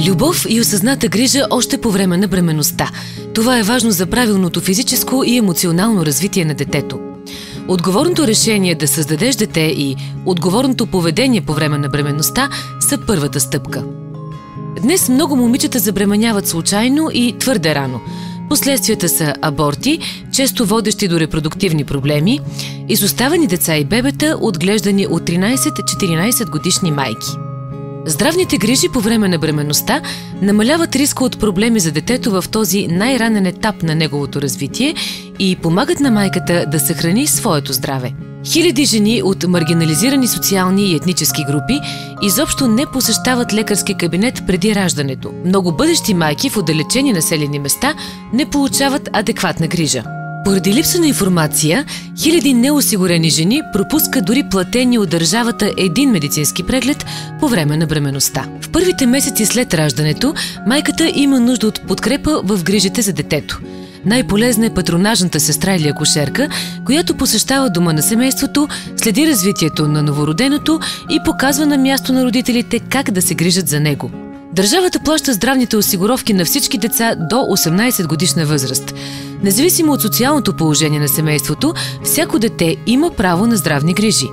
Любов и осъзната грижа още по време на бременността. Това е важно за правилното физическо и емоционално развитие на детето. Отговорното решение да създадеш дете и отговорното поведение по време на бременността са първата стъпка. Днес много момичета забременяват случайно и твърде рано. Последствията са аборти, често водещи до репродуктивни проблеми, изоставени деца и бебета, отглеждани от 13-14 годишни майки. Здравните грижи по време на бременността намаляват риска от проблеми за детето в този най-ранен етап на неговото развитие и помагат на майката да съхрани своето здраве. Хиляди жени от маргинализирани социални и етнически групи изобщо не посещават лекарски кабинет преди раждането. Много бъдещи майки в отдалечени населени места не получават адекватна грижа. Поради липса на информация, хиляди неосигурени жени пропускат дори платени от държавата един медицински преглед по време на бременността. В първите месеци след раждането, майката има нужда от подкрепа в грижите за детето. Най-полезна е патронажната сестра или акушерка, която посещава дома на семейството, следи развитието на новороденото и показва на място на родителите как да се грижат за него. Държавата плаща здравните осигуровки на всички деца до 18 годишна възраст. Независимо от социалното положение на семейството, всяко дете има право на здравни грижи.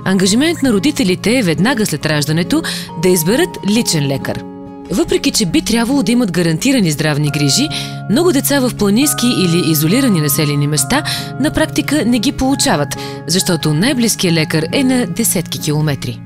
Ангажимент на родителите е веднага след раждането да изберат личен лекар. Въпреки че би трябвало да имат гарантирани здравни грижи, много деца в планински или изолирани населени места на практика не ги получават, защото най-близкият лекар е на десетки километри.